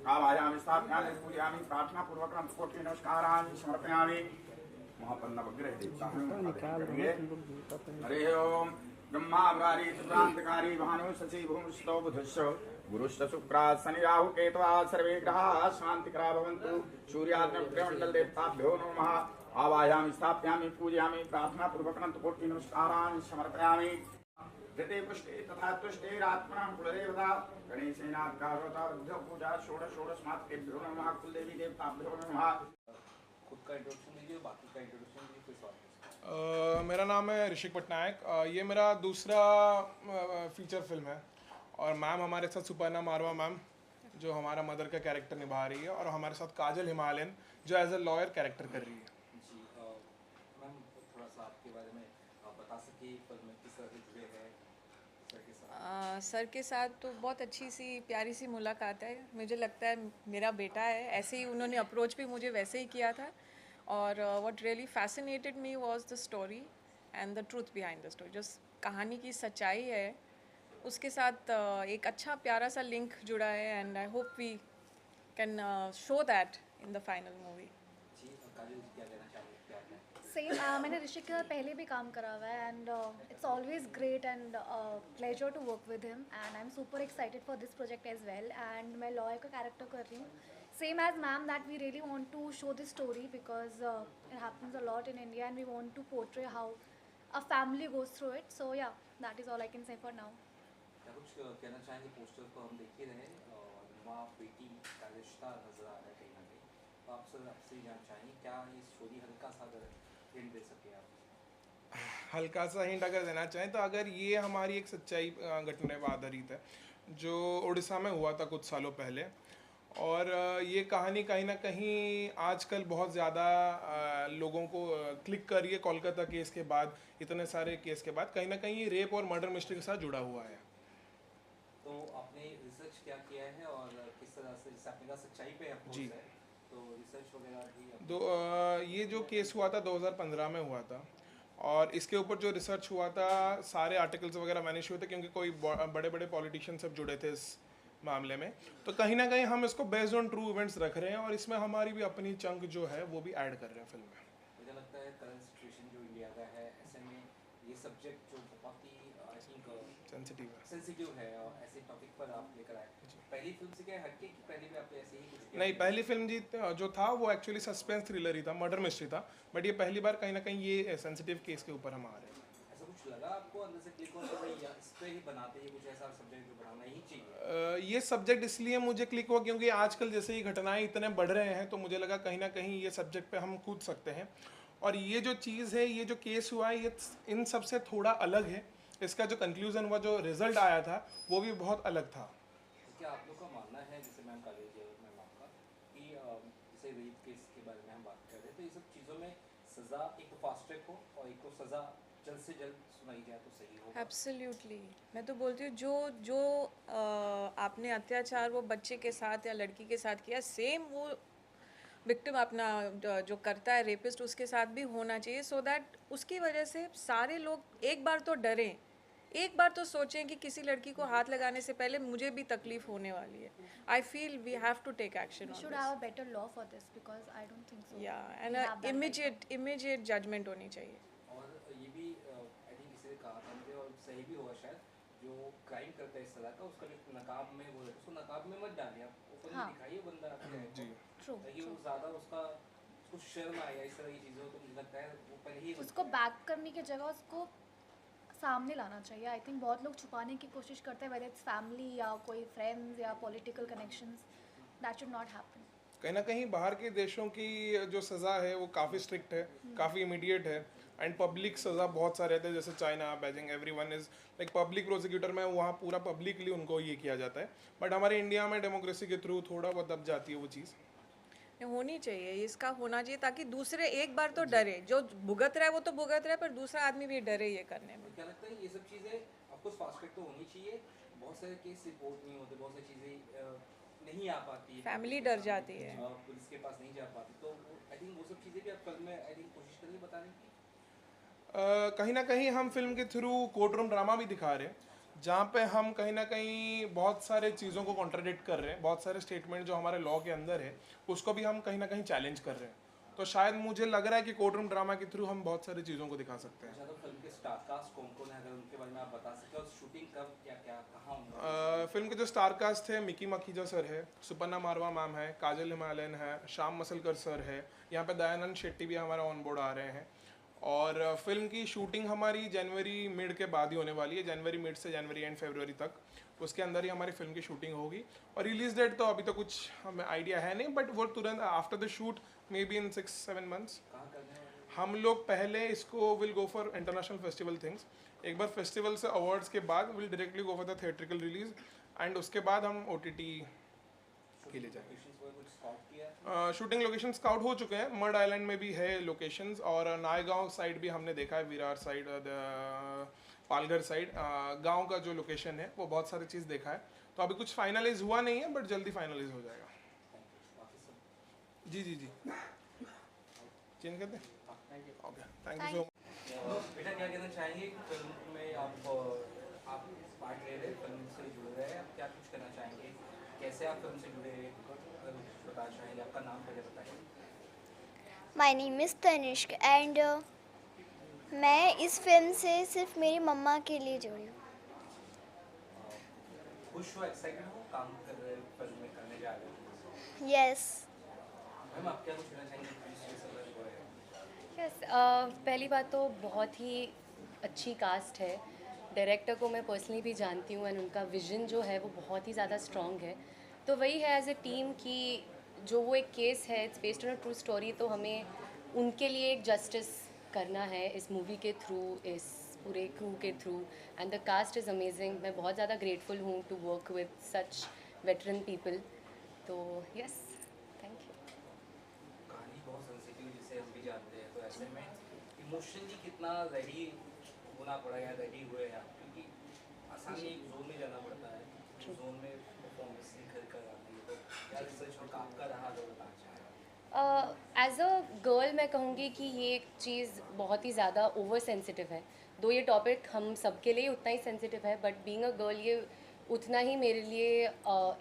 आवाहयामि स्थापयामि पूजयामि प्रार्थनापूर्वक कोटि नमस्कारान् समर्पयामि। महापन्नवग्रह देवता करेंगे। हरि ओम। ब्रह्मागारी सुक्रांतकारी भानु शशि भूमस्तौ बुधश्च गुरुश्च शुक्रात् शनि राहु केतवः सर्वे ग्रहाः शान्तिकरा भवन्तु। सूर्याग्निमण्डल देवताभ्यो नमः। आवाहयामि स्थापयामि पूजयामि प्रार्थनापूर्वक कोटि नमस्कारान् समर्पयामि। ऋते पुष्टे तथा तुष्टेरात्मनः कुलदेवता गणेशेनाद्गारवता पूजा षोडशोडशमात्रेभ्यो नमः। कुलदेवी देवताभ्यो नमः। खुद का इंट्रोडक्शन दीजिए, बाकी का इंट्रोडक्शन दीजिए, कोई सवाल। मेरा नाम है ऋषिक पटनायक। ये मेरा दूसरा फीचर फिल्म है और मैम हमारे साथ सुपर्णा मारवा मैम जो हमारा मदर का कैरेक्टर निभा रही है, और हमारे साथ काजल हिमालयन जो एज अ लॉयर कैरेक्टर कर रही है। जी मैम, थोड़ा सा आपके बारे में आप बता सकिए, फिल्म में किस तरह से जुड़े हैं सर के साथ? सर के साथ तो बहुत अच्छी सी प्यारी सी मुलाकात है। मुझे लगता है मेरा बेटा है, ऐसे ही उन्होंने अप्रोच भी मुझे वैसे ही किया था। और what really fascinated me was the story and the truth behind the story. जो कहानी की सच्चाई है उसके साथ एक अच्छा प्यारा सा लिंक जुड़ा है, and I hope we can show that in the final movie. जी, काजल जी क्या कहना चाहेंगे प्यार में? सेम मैंने ऋषिक के साथ पहले भी काम करा हुआ है, and it's always great and pleasure to work with him, and I am super excited for this project as well. And मैं लॉयर का कैरेक्टर कर रही हूँ, same as ma'am, that we really want to show this story because it happens a lot in India and we want to portray how a family goes through it. So yeah, that is all I can say for now. क्या कुछ कहना चाहेंगे? Poster को हम देख ही रहे हैं और माँ बेटी का रिश्ता नजर आ रहा है कहीं ना कहीं, तो आप सर आपसे ही जानना चाहेंगे क्या ये स्टोरी हल्का सा अगर हिंट दे सके आप? हल्का सा हिंट अगर देना चाहें तो अगर ये हमारी एक सच्चाई घटना पर आधारित है जो उड़ीसा में हुआ था कुछ सालों पहले, और ये कहानी कहीं ना कहीं आजकल बहुत ज़्यादा लोगों को क्लिक कर रही है। कोलकाता केस के बाद, इतने सारे केस के बाद, कहीं ना कहीं ये रेप और मर्डर मिस्ट्री के साथ जुड़ा हुआ है। तो आपने रिसर्च क्या किया है और किस तरह से, जैसे आपने कहा सच्चाई पे अप्रोच जी। है, तो रिसर्च वगैरह भी ये जो केस हुआ था 2015 में हुआ था, और इसके ऊपर जो रिसर्च हुआ था सारे आर्टिकल्स वगैरह मैंने हुए थे क्योंकि कोई बड़े बड़े पॉलिटिशियन सब जुड़े थे इस मामले में। तो कहीं ना कहीं हम इसको बेस्ड ऑन ट्रू इवेंट्स रख रहे हैं और इसमें हमारी भी अपनी चंक जो है वो भी ऐड कर रहे हैं फिल्म में। मुझे लगता है करंट सिचुएशन जो इंडिया का है, ऐसे में ये सब्जेक्ट जो बहुत ही आई थिंक सेंसिटिव है और ऐसे टॉपिक पर आप लेकर आए, पहली फिल्म से क्या हटके कि पहले भी आपने ऐसे ही कुछ किया? नहीं, पहली फिल्म जी जो था वो एक्चुअली सस्पेंस थ्रिलर ही था, मर्डर मिस्ट्री था, बट ये पहली बार कहीं ना कहीं ये सेंसिटिव केस के ऊपर हम आ रहे हैं। ऐसा कुछ लगा आपको अंदर से क्लिक हो तो भाई इस पे ही बनाते हैं, कुछ ऐसा सब्जेक्ट जो बनाना ही चाहिए? ये सब्जेक्ट इसलिए मुझे क्लिक हुआ क्योंकि आजकल जैसे ही घटनाएं इतने बढ़ रहे हैं तो मुझे लगा कहीं ना कहीं ये सब्जेक्ट पे हम कूद सकते हैं। और ये जो चीज़ है, ये जो केस हुआ है, ये इन सब से थोड़ा अलग है। इसका जो कंक्लूजन हुआ, जो रिजल्ट आया था वो भी बहुत अलग था। तो क्या आप लोग का मानना है, जैसे मैम कालेज है मैम आपका, कि जैसे रेप केस के बारे में हम बात कर रहे हैं, तो ये सब चीज़ों में सज़ा एक तो फास्ट ट्रैक हो और एक तो सज़ा जल्द से जल्द सुनाई जाए तो सही हो? एब्सोल्युटली, मैं तो बोलती हूँ जो जो आपने अत्याचार वो बच्चे के साथ या लड़की के साथ किया, सेम वो विक्टिम अपना जो करता है रेपिस्ट, उसके साथ भी होना चाहिए, सो दैट उसकी वजह से सारे लोग एक बार तो डरें, एक बार तो सोचें कि किसी लड़की को हाथ लगाने से पहले मुझे भी तकलीफ होने वाली है। I feel we have to take action We should have a better law for this because I don't think so. या we and have that right immediate judgement होनी चाहिए। और ये भी आई थिंक किसी ने कहा था मुझे, और सही भी होगा शायद, जो क्राइम करता है इस तरह का उसका भी नकाब में वो उसको नकाब में मत डालिए, आप ऊपर हाँ। दिखाइए बंदा आपके जी। True, ताकि true. वो ज़्यादा उसको शर्म आएगा इस तरह की चीज़ों, तो मुझे लगता है वो पहले ही उसको बैक करने की जगह उसको सामने लाना चाहिए। आई थिंक बहुत लोग छुपाने की कोशिश करते हैं, वेदर इट्स फैमिली या कोई फ्रेंड्स या political connections, that should not happen. कहीं ना कहीं बाहर के देशों की जो सज़ा है वो काफ़ी स्ट्रिक्ट है, काफ़ी इमीडिएट है, एंड पब्लिक सज़ा बहुत सारे रहते हैं, जैसे China, Beijing, everyone is like public prosecutor में, वहाँ पूरा पब्लिकली उनको ये किया जाता है। बट हमारे इंडिया में डेमोक्रेसी के थ्रू थोड़ा बहुत दब जाती है वो चीज़। होनी चाहिए, इसका होना चाहिए ताकि दूसरे एक बार तो डरे, जो भुगत रहा है वो तो भुगत रहा है, पर दूसरा आदमी भी डरे ये करने में। क्या लगता है ये सब चीज़ें आपको फास्ट ट्रैक तो होनी चाहिए, बहुत सारे केस रिपोर्ट नहीं होते, बहुत सारी चीज़ें नहीं आ पाती, फैमिली डर जाती है, पुलिस के पास नहीं जा पाती, तो आई थिंक वो सब चीज़ें भी आप फिल्म में आई थिंक कोशिश करिए बताने की। कहीं ना कहीं हम फिल्म के थ्रू कोर्ट रूम ड्रामा भी दिखा रहे हैं, जहाँ पे हम कहीं ना कहीं बहुत सारे चीज़ों को कॉन्ट्राडिक्ट कर रहे हैं, बहुत सारे स्टेटमेंट जो हमारे लॉ के अंदर है उसको भी हम कहीं ना कहीं चैलेंज कर रहे हैं। तो शायद मुझे लग रहा है कि कोर्ट रूम ड्रामा के थ्रू हम बहुत सारी चीज़ों को दिखा सकते हैं। अच्छा, तो फिल्म के स्टार कास्ट कौन कौन है, अगर उनके बारे में आप बता सकते हो, और शूटिंग कब, क्या क्या कहाँ होगा? फिल्म के जो स्टार कास्ट है, मिकी मखीजा सर है, सुपर्णा मारवा मैम है, काजल हिमालयन है, श्याम मसलकर सर है, यहाँ पे दयानंद शेट्टी भी हमारा ऑन बोर्ड आ रहे हैं। और फिल्म की शूटिंग हमारी जनवरी मिड के बाद ही होने वाली है, जनवरी मिड से जनवरी एंड फरवरी तक, उसके अंदर ही हमारी फिल्म की शूटिंग होगी। और रिलीज डेट तो अभी तो कुछ हमें आइडिया है नहीं, बट वो तुरंत after the shoot may be in 6-7 months. कहाँ करने वाले हैं? हम लोग पहले इसको will go for international festival things, एक बार फेस्टिवल से अवार्ड्स के बाद will directly go for the theatrical release, and उसके बाद हम OTT के लिए जाएंगे। Locations वगैरह कुछ स्काउट किया है? शूटिंग लोकेशन स्काउट हो चुके हैं, मड आइलैंड में भी है लोकेशंस, और नायगांव साइड भी हमने देखा है, विरार साइड, पालघर साइड, गांव का जो लोकेशन है वो बहुत सारी चीज़ देखा है। तो अभी कुछ फाइनलाइज हुआ नहीं है, बट जल्दी फाइनलाइज हो जाएगा। बाकी सब जी जी जी, चेंज कर दें? Okay, thank you so much. बेटा क्या कहना चाहेंगे कि फिल्म में आप पार्ट ले रहे हैं, फिल्म से जुड़ रहे हैं, आप क्या कुछ करना चाहेंगे, कैसे आप फिल्म से जुड़े, अगर कुछ बताना चाहेंगे? आपका नाम पहले बताइए। My name is Tanishq and मैं इस फिल्म से सिर्फ मेरी मम्मा के लिए जुड़ी हूँ। खुश हो, एक्साइटेड हो, काम कर रहे हो, फिल्म में करने जा रहे हो? यस। मैम आप क्या कुछ कहना चाहेंगे प्लीज से समझ गए? यस, पहली बात तो बहुत ही अच्छी कास्ट है। डायरेक्टर को मैं पर्सनली भी जानती हूँ एंड उनका विजन जो है वो बहुत ही ज़्यादा स्ट्रॉन्ग है। तो वही है एज ए टीम की जो वो एक केस है, it's based on a true story, तो हमें उनके लिए एक जस्टिस करना है इस मूवी के थ्रू, इस पूरे क्रू के through, and the cast is amazing. मैं बहुत ज़्यादा ग्रेटफुल हूँ to work with such veteran people. तो यस, थैंक यू। कहानी बहुत सेंसिटिव जिसे हम भी जानते हैं, तो ऐसे में इमोशनली कितना रेडी होना पड़ा या रेडी हुए आप, क्योंकि आसानी एक जोन में जाना पड़ता है, जोन में परफॉर्मेंस निखर कर आती है, तो क्या रिसर्च और काम का रहा जो बताना चाहें? एज अ गर्ल मैं कहूँगी कि ये एक चीज़ बहुत ही ज़्यादा ओवर सेंसिटिव है। दो ये टॉपिक हम सबके लिए उतना ही सेंसिटिव है, बट बीइंग अ गर्ल ये उतना ही मेरे लिए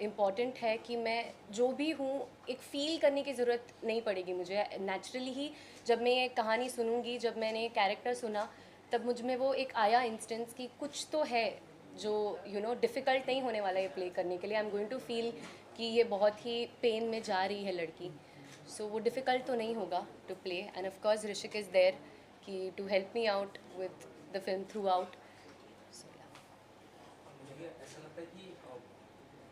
इम्पॉर्टेंट है कि मैं जो भी हूँ एक फ़ील करने की ज़रूरत नहीं पड़ेगी मुझे। नेचुरली ही जब मैं ये कहानी सुनूंगी, जब मैंने ये कैरेक्टर सुना, तब मुझ में वो एक आया इंस्टेंस कि कुछ तो है जो डिफ़िकल्ट नहीं होने वाला है प्ले करने के लिए। I am going to feel कि ये बहुत ही पेन में जा रही है लड़की, सो वो डिफ़िकल्ट तो नहीं होगा to play. And of course Rishik is there कि to help me out with the film throughout. मुझे ऐसा लगता है कि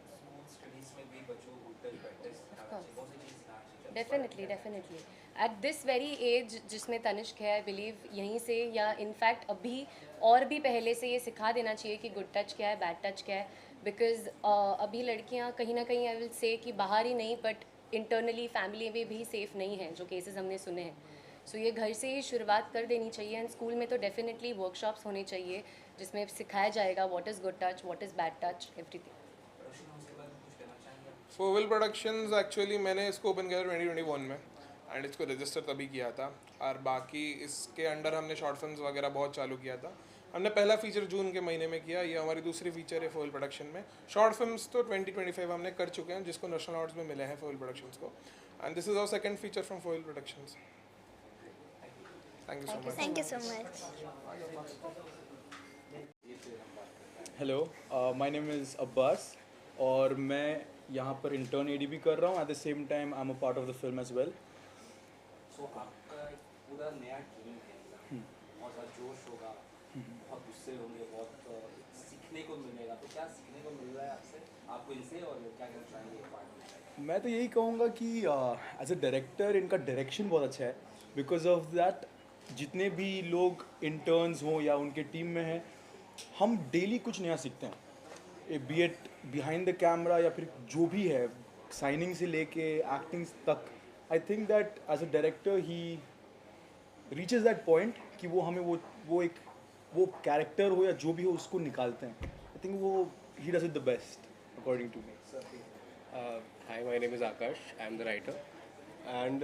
स्कूल स्टडीज में भी बच्चों को टच प्रैक्टिस बहुत सी चीज़ सिखाना चाहिए। Definitely at this very age जिसमें तनिष्क है, आई बिलीव यहीं से या इनफैक्ट अभी और भी पहले से ये सिखा देना चाहिए कि गुड टच क्या है, बैड टच क्या है। बिकॉज अभी लड़कियां कहीं ना कहीं आई विल से कि बाहर ही नहीं बट इंटरनली फैमिली में भी सेफ़ नहीं हैं, जो केसेस हमने सुने हैं। सो ये घर से ही शुरुआत कर देनी चाहिए, एंड स्कूल में तो डेफिनेटली वर्कशॉप्स होने चाहिए जिसमें सिखाया जाएगा what is good touch, what is bad touch, everything. Roshan उसके बाद कुछ कहना चाहेंगे आप? फोविल प्रोडक्शंस एक्चुअली मैंने इसको ओपन किया 2021 में, एंड इसको रजिस्टर तभी किया था। और बाकी इसके अंडर हमने शॉर्ट फिल्म्स वगैरह बहुत चालू किया था। हमने पहला फीचर जून के महीने में किया, ये हमारी दूसरी फीचर है फोविल प्रोडक्शन में। शॉर्ट फिल्म्स तो 2025 हमने कर चुके हैं, जिसको नेशनल अवार्ड्स में मिले हैं फोविल प्रोडक्शंस को, and this is our second feature from Fovil productions. Thank you so much. Thank you so much. Hello, my name is Abbas और मैं यहाँ पर इंटर्न एडी कर रहा हूँ। At the same time I am a part of the film as well. So आपका एक पूरा नया टीम है, बहुत ज़्यादा जोश होगा, बहुत गुस्से होंगे, बहुत सीखने को मिलेगा, तो क्या सीखने को मिल रहा है आपसे, आपको इनसे, और क्या कहना चाहेंगे एक पार्ट में? मैं तो यही कहूँगा कि एज अ डायरेक्टर इनका डायरेक्शन बहुत अच्छा है। बिकॉज ऑफ दैट जितने भी लोग इंटर्न्स हों या उनके टीम में हैं, हम डेली कुछ नया सीखते हैं, be it behind the camera या फिर जो भी है, साइनिंग से लेके एक्टिंग तक। I think that as a director ही रीचेज दैट पॉइंट कि वो हमें वो कैरेक्टर हो या जो भी हो उसको निकालते हैं। आई थिंक वो ही does it the best according to me. Hi, my name is Akash. I am the writer. And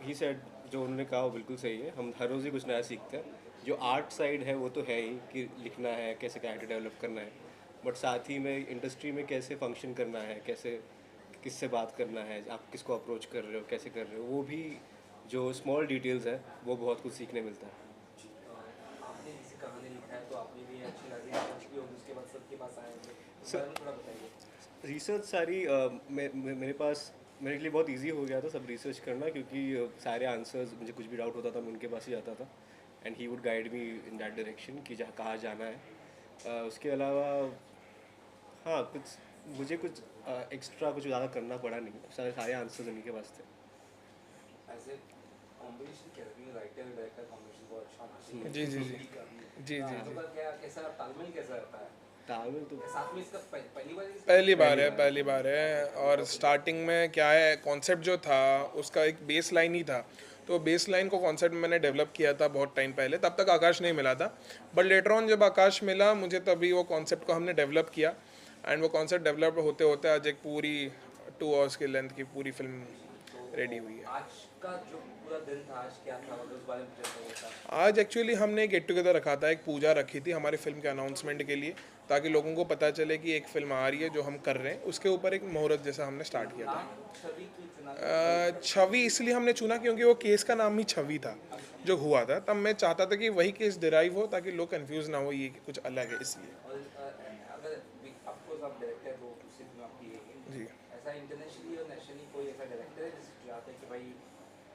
he said, जो उन्होंने कहा वो बिल्कुल सही है, हम हर रोज़ ही कुछ नया सीखते हैं। जो आर्ट साइड है वो तो है ही कि लिखना है, कैसे कैरेक्टर डेवलप करना है, बट साथ ही में इंडस्ट्री में कैसे फंक्शन करना है, कैसे किससे बात करना है, आप किसको अप्रोच कर रहे हो, कैसे कर रहे हो, वो भी जो स्मॉल डिटेल्स है वो बहुत कुछ सीखने मिलता है। आपने किसी कहानी लिखा है तो आपने भी अच्छी लगी रिसर्च भी होगी, उसके बाद सबके पास आए थे, इस बारे में थोड़ा बताइए। रिसर्च सारी मेरे पास मेरे लिए बहुत इजी हो गया था सब रिसर्च करना, क्योंकि सारे आंसर्स, मुझे कुछ भी डाउट होता था मैं उनके पास ही जाता था and he would guide me in that direction कि जहाँ कहाँ जाना है। उसके अलावा हाँ, मुझे कुछ एक्स्ट्रा कुछ ज़्यादा करना पड़ा नहीं, सारे आंसर्स उन्हीं के पास थे। ऐसे कॉम्बिनेशन क्या है, राइटर डायरेक्टर कॉम्बिनेशन बहुत अच्छा है। जी जी जी जी जी जी तो क्या कैसा तालमेल कैसा रहता है तालमेल तो साथ में, इसका पहली बार है। और स्टार्टिंग में क्या है, कॉन्सेप्ट जो था उसका एक बेस लाइन ही था, तो बेस लाइन को कॉन्सेप्ट मैंने डेवलप किया था बहुत टाइम पहले, तब तक आकाश नहीं मिला था। बट लेटर ऑन जब आकाश मिला मुझे, तभी वो कॉन्सेप्ट को हमने डेवलप किया एंड वो कॉन्सेप्ट डेवलप होते होते आज एक पूरी 2 आवर्स की लेंथ की पूरी फिल्म रेडी हुई है। आज का जो पूरा दिन था, आज क्या था, मतलब उस बारे में बताइए। आज एक्चुअली हमने एक गेट टुगेदर रखा था, एक पूजा रखी थी हमारी फिल्म के अनाउंसमेंट के लिए, ताकि लोगों को पता चले कि एक फिल्म आ रही है जो हम कर रहे हैं। उसके ऊपर एक मुहूर्त जैसा हमने स्टार्ट किया था। छवि इसलिए हमने चुना क्योंकि वो केस का नाम ही छवि था जो हुआ था, तब मैं चाहता था कि वही केस डिराइव हो ताकि लोग कंफ्यूज ना हो ये कि कुछ अलग है, इसलिए। अगर आपको सब डायरेक्टर हो उसी फिल्म आपकी जी, ऐसा इंटरनेशनली और नेशनली कोई ऐसा डायरेक्टर है जिससे चाहते हैं कि भाई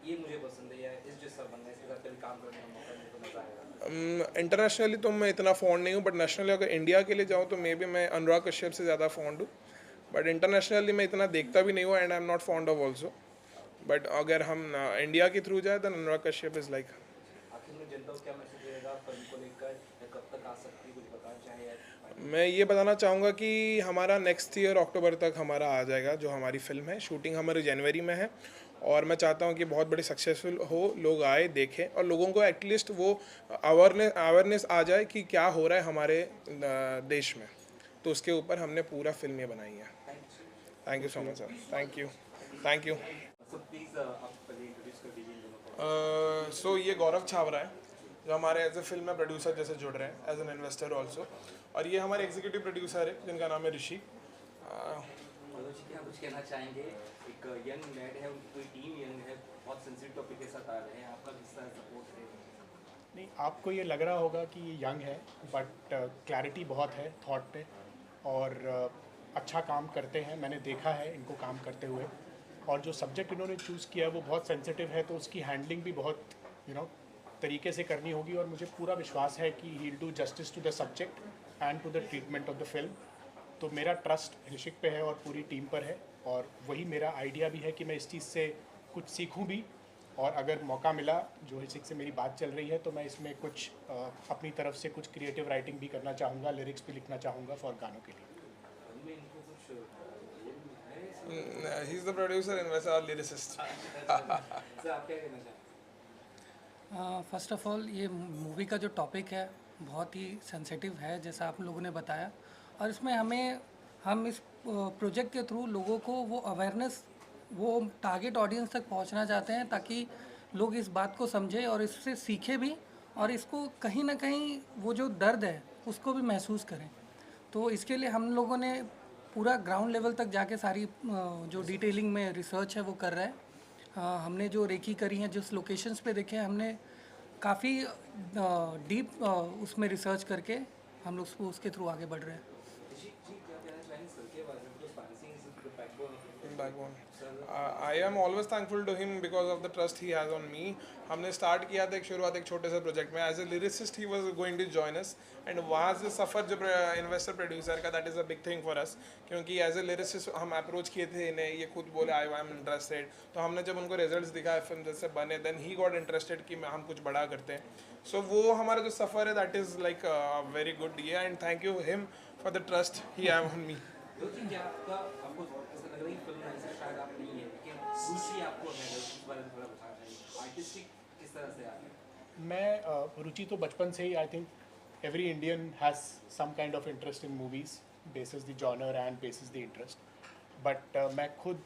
ये मुझे पसंद है या इस जिस सब बनना है, इसके साथ कभी काम करने का मौका मिले तो मज़ा आएगा। इंटरनेशनली तो मैं इतना फॉन्ड नहीं हूँ, बट नेशनली अगर इंडिया के लिए जाऊँ तो मे बी मैं अनुराग कश्यप से ज़्यादा फॉन्ड हूँ, बट इंटरनेशनली मैं इतना देखता भी नहीं हूँ and I am not fond of also. But अगर हम इंडिया के थ्रू जाए तो अनुराग कश्यप इज़ लाइक। आखिर में जनता को क्या मैसेज देगा फिल्म को लेकर, या कब तक आ सकती है, कुछ बताना चाहे? मैं ये बताना चाहूँगा कि हमारा नेक्स्ट ईयर अक्टूबर तक हमारा आ जाएगा जो हमारी फ़िल्म है। शूटिंग हमारी जनवरी में है और मैं चाहता हूँ कि बहुत बड़ी सक्सेसफुल हो, लोग आए देखें और लोगों को एटलीस्ट वो अवेयरनेस आ जाए कि क्या हो रहा है हमारे देश में। तो उसके ऊपर हमने पूरा फिल्म ये बनाई है। Thank you so much sir, thank you. So please आप पहले इंट्रोड्यूस कर दीजिए इन दोनों को। सो ये गौरव छाबरा है जो हमारे एज ए फिल्म में प्रोड्यूसर जैसे जुड़ रहे हैं, एज एन इन्वेस्टर ऑल्सो। और ये हमारे एग्जीक्यूटिव प्रोड्यूसर है जिनका नाम है ऋषि। मनोज जी, क्या कुछ कहना चाहेंगे? एक यंग लैड है, उनकी पूरी टीम यंग है, बहुत सेंसिटिव टॉपिक के साथ आ रहे हैं, आपका किस तरह सपोर्ट है? नहीं, आपको ये लग रहा होगा कि ये यंग है, बट क्लैरिटी बहुत है थॉट पे और अच्छा काम करते हैं। मैंने देखा है इनको काम करते हुए, और जो सब्जेक्ट इन्होंने चूज़ किया है वो बहुत सेंसिटिव है, तो उसकी हैंडलिंग भी बहुत तरीके से करनी होगी। और मुझे पूरा विश्वास है कि he will do justice to the subject and to the treatment of the film. तो मेरा ट्रस्ट ऋषिक पे है और पूरी टीम पर है, और वही मेरा आइडिया भी है कि मैं इस चीज़ से कुछ सीखूं भी। और अगर मौका मिला, जो ऋषिक से मेरी बात चल रही है, तो मैं इसमें कुछ अपनी तरफ से कुछ क्रिएटिव राइटिंग भी करना चाहूँगा, लिरिक्स भी लिखना चाहूँगा फॉर गानों के लिए। He is the producer investor और लिरिसिस्ट। सर आप क्या कहना चाहेंगे? फर्स्ट ऑफ ऑल, ये मूवी का जो टॉपिक है बहुत ही सेंसिटिव है जैसा आप लोगों ने बताया, और इसमें हम इस प्रोजेक्ट के थ्रू लोगों को वो अवेयरनेस, वो टारगेट ऑडियंस तक पहुंचना चाहते हैं ताकि लोग इस बात को समझें और इससे सीखें भी, और इसको कहीं ना कहीं वो जो दर्द है उसको भी महसूस करें। तो इसके लिए हम लोगों ने पूरा ग्राउंड लेवल तक जाके सारी जो डिटेलिंग में रिसर्च है वो कर रहे हैं। हमने जो रेकी करी हैं, जिस लोकेशंस पे देखे हैं, हमने काफ़ी डीप उसमें रिसर्च करके हम लोग उसके थ्रू आगे बढ़ रहे हैं। Backbone. I am always thankful to him because of the trust he has on me. हमने स्टार्ट किया था एक शुरुआत एक छोटे से प्रोजेक्ट में, as a lyricist he was going to join us, and वहाँ से सफ़र जब इन्वेस्टर प्रोड्यूसर का, that is a big thing for us, क्योंकि एज ए लिरिसिस्ट हम अप्रोच किए थे इन्हें, ये खुद बोले आई एम इंटरेस्टेड। तो हमने जब उनको रिजल्ट्स दिखाए फिल्म जैसे बने, देन ही गॉट इंटरेस्टेड कि हम कुछ बड़ा करते हैं। सो वो हमारा जो सफ़र है that is like very good yeah, and thank you him for the trust he have on me. ऐसा लग रहा है कि फिल्म ऐसा शायद आप नहीं है, लेकिन रुचि आपको है, उस बारे में थोड़ा बताना चाहिए। आर्टिस्टिक किस तरह से आ गया? मैं रुचि तो बचपन से ही, I think every Indian has some kind of interest in movies basis the genre and basis the interest. But मैं खुद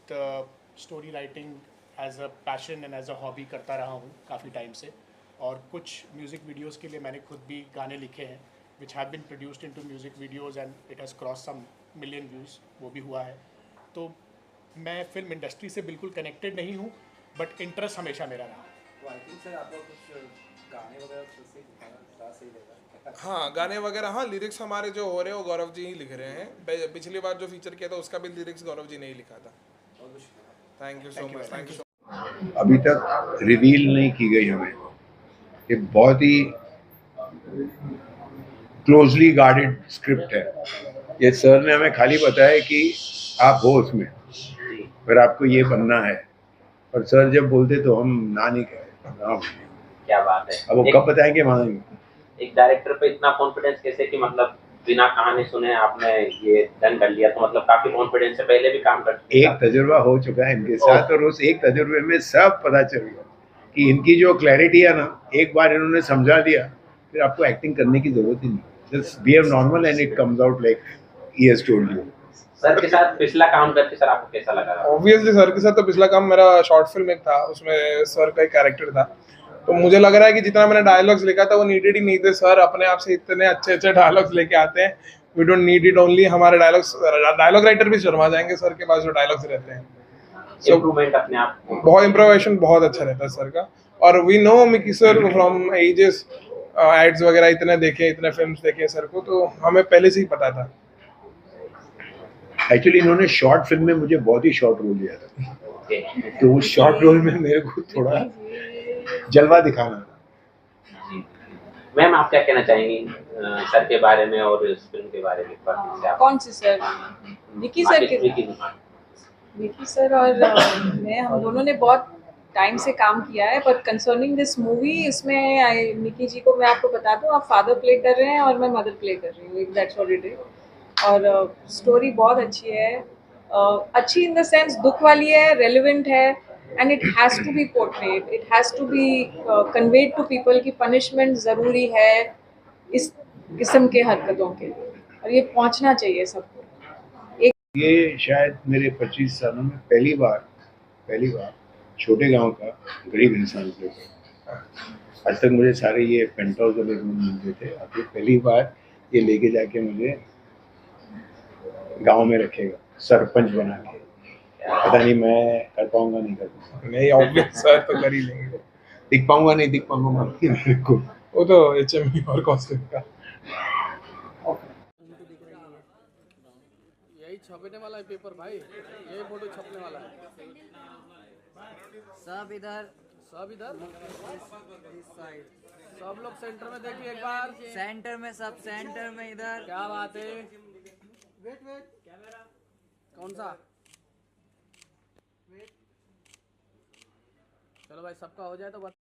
story writing as a passion and as a hobby करता रहा हूँ काफ़ी टाइम से। और कुछ म्यूज़िक वीडियोज़ के लिए मैंने खुद भी गाने लिखे हैं which have been produced into music videos and it has cross some million views, वो भी हुआ है। तो मैं फिल्म इंडस्ट्री से बिल्कुल कनेक्टेड नहीं हूँ, बट इंटरेस्ट हमेशा मेरा रहा। तो आई थिंक सर आपको कुछ गाने वगैरह खुद से दिखाना सही रहेगा। हाँ, गाने वगैरह, हाँ, लिरिक्स हमारे जो हो रहे हैं वो गौरव जी ही लिख रहे हैं। पिछली बार जो फीचर किया था उसका भी लिरिक्स गौरव जी ने ही लिखा था। Thank you so much, thank you सो। अभी तक रिवील नहीं की गई हमें, ये बहुत ही क्लोजली गार्डेड स्क्रिप्ट है। ये सर ने हमें खाली बताया कि आप हो उसमें, फिर आपको ये बनना है, और सर जब बोलते तो हम ना नहीं कहते। क्या बात है। अब वो कब बताएंगे मानेंगे। एक डायरेक्टर पे इतना कॉन्फिडेंस कैसे कि मतलब बिना कहानी सुने आपने ये डन कर लिया, तो मतलब काफी कॉन्फिडेंस से पहले भी काम करते। एक तजुर्बा हो चुका है इनके साथ, और उस एक तजुर्बे में सब पता चल गया कि इनकी जो क्लैरिटी है ना, एक बार इन्होंने समझा दिया, फिर आपको एक्टिंग करने की जरूरत ही नहीं। Just behave normal and it comes out like he has told you. Sir के साथ पिछला काम करके सर आपको कैसा लगा? ऑब्वियसली सर के साथ तो पिछला काम मेरा शॉर्ट फिल्म एक था, उसमें सर का एक कैरेक्टर था। तो मुझे लग रहा है कि जितना मैंने डायलॉग्स लिखा था वो नीडेड ही नहीं थे। सर अपने आप से इतने अच्छे अच्छे डायलॉग्स लेके आते हैं, we don't need it only. हमारे डायलॉग राइटर भी शर्मा जाएंगे सर के पास जो डायलॉग्स रहते हैं। इम्प्रूवमेंट अपने आप बहुत इम्प्रोवेशन बहुत अच्छा रहता है सर का। और we know Mickey sir from ages, ads वगैरह इतने देखे, इतने फिल्म्स देखे सर को, तो हमें पहले से ही पता था। एक्चुअली इन्होंने शॉर्ट फिल्म में मुझे बहुत ही शॉर्ट रोल दिया था, तो उस शॉर्ट रोल में मेरे को थोड़ा जलवा दिखाना था। मैम आप क्या कहना चाहेंगी सर के बारे में और इस फिल्म के बारे में? कौन सी सर? विकी सर के? विकी सर और मैं, हम दोनों ने बहुत टाइम से काम किया है। बट कंसर्निंग दिस मूवी, इसमें निकी जी को मैं आपको बता दूं, आप फादर प्ले कर रहे हैं और मैं मदर प्ले कर रही हूँ। That's what it is. और स्टोरी बहुत अच्छी है, अच्छी इन द सेंस दुख वाली है, रेलेवेंट है, and it has to be portrayed, it has to be conveyed to people कि पनिशमेंट ज़रूरी है इस किस्म के हरकतों के लिए, और ये पहुंचना चाहिए सबको। ये शायद मेरे 25 सालों में पहली बार छोटे गांव का गरीब इंसान थे। आज तक मुझे सारे ये पेंट हाउस वाले रूम मिलते थे, अब ये पहली बार ये लेके जाके मुझे गांव में रखेगा, सरपंच बना के। पता नहीं मैं कर पाऊंगा नहीं कर पाऊंगा। नहीं, ऑब्वियस सर तो कर ही लेंगे। दिख पाऊंगा नहीं दिख पाऊंगा मेरे को, वो तो HMV और कॉस्ट्यूम का। यही छपने वाला है पेपर भाई, यही फोटो छपने वाला है। सब इधर इस साइड, सब लोग सेंटर में देखिए एक बार। सेंटर में, सब सेंटर में इधर। क्या बात है? वेट कैमरा कौन सा? चलो भाई सबका हो जाए तो